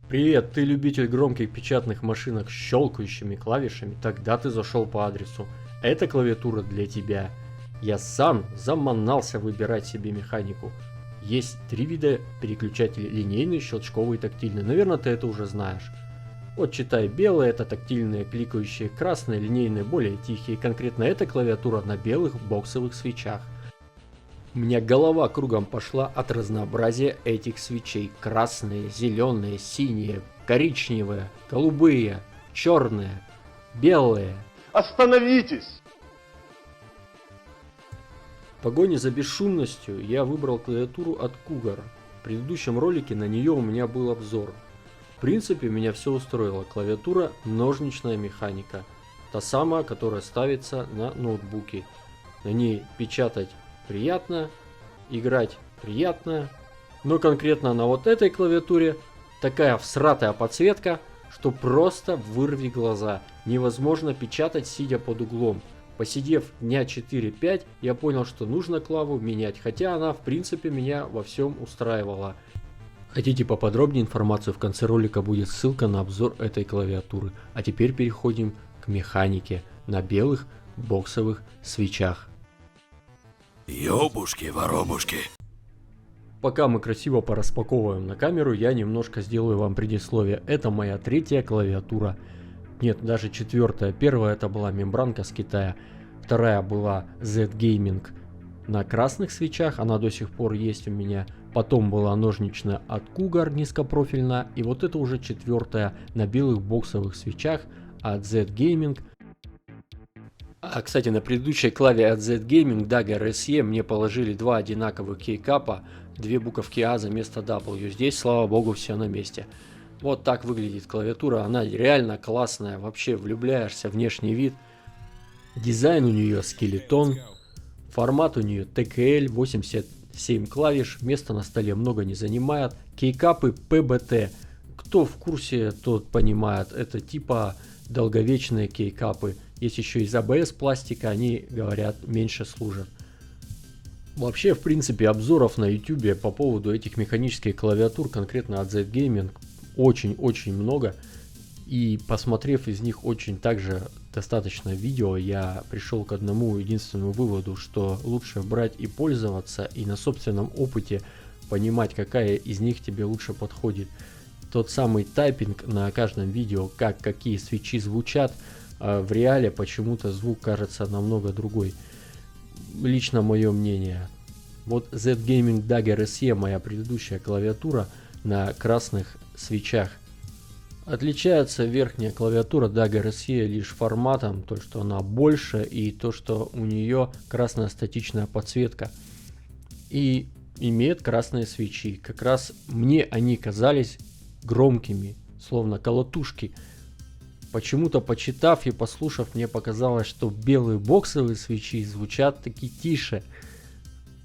Привет, ты любитель громких печатных машинок с щелкающими клавишами? Тогда ты зашел по адресу. Эта клавиатура для тебя. Я сам заманался выбирать себе механику. Есть три вида переключателей: линейный, щелчковый и тактильный. Наверное, ты это уже знаешь. Вот читай: белые — это тактильные, кликающие; красные, линейные, более тихие. Конкретно эта клавиатура на белых боксовых свечах. У меня голова кругом пошла от разнообразия этих свечей. Красные, зеленые, синие, коричневые, голубые, черные, белые. Остановитесь! В погоне за бесшумностью я выбрал клавиатуру от Cougar. В предыдущем ролике на нее у меня был обзор. В принципе, меня все устроило. Клавиатура ножничная механика. Та самая, которая ставится на ноутбуке. На ней печатать приятно, играть приятно. Но конкретно на вот этой клавиатуре такая всратая подсветка, что просто вырви глаза. Невозможно печатать, сидя под углом. Посидев дня 4-5, я понял, что нужно клаву менять, хотя она в принципе меня во всем устраивала. Хотите поподробнее информацию, в конце ролика будет ссылка на обзор этой клавиатуры. А теперь переходим к механике на белых боксовых свечах. Ёбушки-воробушки. Пока мы красиво пораспаковываем на камеру, я немножко сделаю вам предисловие. Это моя третья клавиатура. Нет, даже четвертая. Первая это была мембранка с Китая. Вторая была Z-Gaming на красных свечах. Она до сих пор есть у меня. Потом была ножничная от Cougar низкопрофильная. И вот это уже четвертая на белых боксовых свечах от Z-Gaming. А, кстати, на предыдущей клаве от Z-Gaming Dagger SE мне положили два одинаковых кейкапа, две буковки А за место W. Здесь, слава богу, все на месте. Вот так выглядит клавиатура, она реально классная, вообще влюбляешься в внешний вид. Дизайн у нее скелетон, формат у нее TKL, 87 клавиш, места на столе много не занимает. Кейкапы PBT, кто в курсе, тот понимает, это типа долговечные кейкапы. Есть еще из ABS пластика, они, говорят, меньше служат. Вообще, в принципе, обзоров на YouTube по поводу этих механических клавиатур, конкретно от Z-Gaming, очень-очень много. И посмотрев из них очень также достаточно видео, я пришел к одному единственному выводу, что лучше брать и пользоваться, и на собственном опыте понимать, какая из них тебе лучше подходит. Тот самый тайпинг на каждом видео, какие свечи звучат, в реале почему-то звук кажется намного другой. Лично мое мнение. Вот Z-Gaming Dagger SE, моя предыдущая клавиатура на красных свечах. Отличается верхняя клавиатура Dagger SE лишь форматом, то что она больше, и то что у нее красная статичная подсветка. И имеет красные свечи. Как раз мне они казались громкими, словно колотушки. Почему-то, почитав и послушав, мне показалось, что белые боксовые свечи звучат таки тише.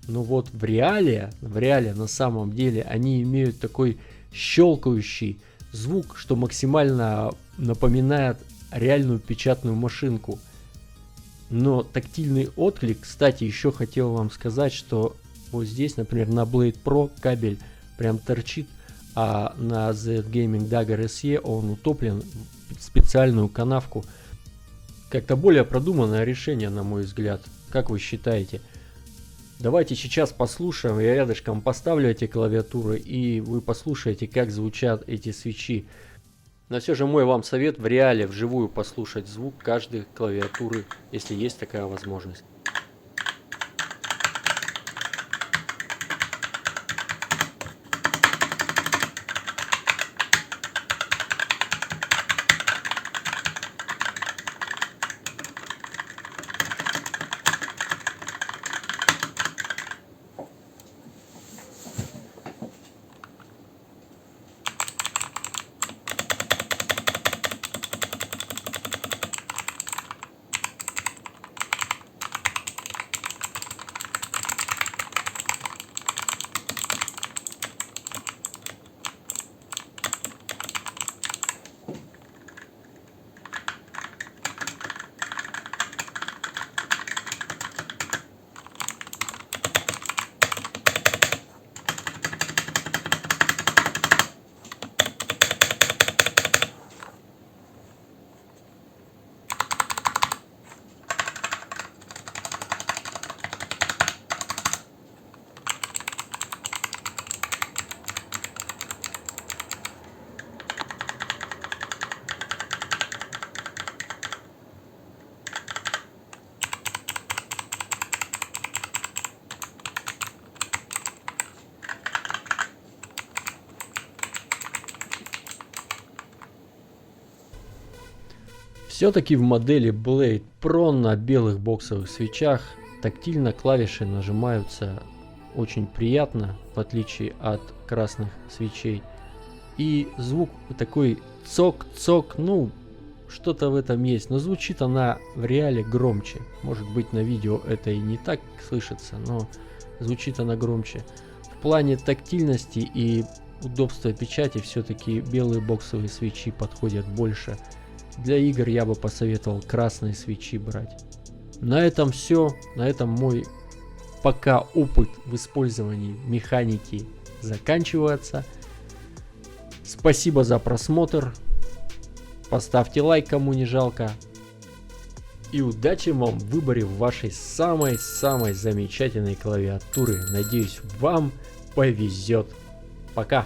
Но вот в реале на самом деле они имеют такой щелкающий звук, что максимально напоминает реальную печатную машинку. Но тактильный отклик, кстати, еще хотел вам сказать, что вот здесь, например, на Blade Pro кабель прям торчит, а на Z-Gaming Dagger SE он утоплен в специальную канавку. Как-то более продуманное решение, на мой взгляд. Как вы считаете? Давайте сейчас послушаем, я рядышком поставлю эти клавиатуры, и вы послушаете, как звучат эти свечи. Но все же мой вам совет: в реале, вживую послушать звук каждой клавиатуры, если есть такая возможность. Все-таки в модели Blade Pro на белых боксовых свечах тактильно клавиши нажимаются очень приятно, в отличие от красных свечей. И звук такой цок-цок, ну, что-то в этом есть, но звучит она в реале громче. Может быть, на видео это и не так слышится, но звучит она громче. В плане тактильности и удобства печати все-таки белые боксовые свечи подходят больше. Для игр я бы посоветовал красные свечи брать. На этом все. На этом мой пока опыт в использовании механики заканчивается. Спасибо за просмотр. Поставьте лайк, кому не жалко. И удачи вам в выборе вашей самой-самой замечательной клавиатуры. Надеюсь, вам повезет. Пока.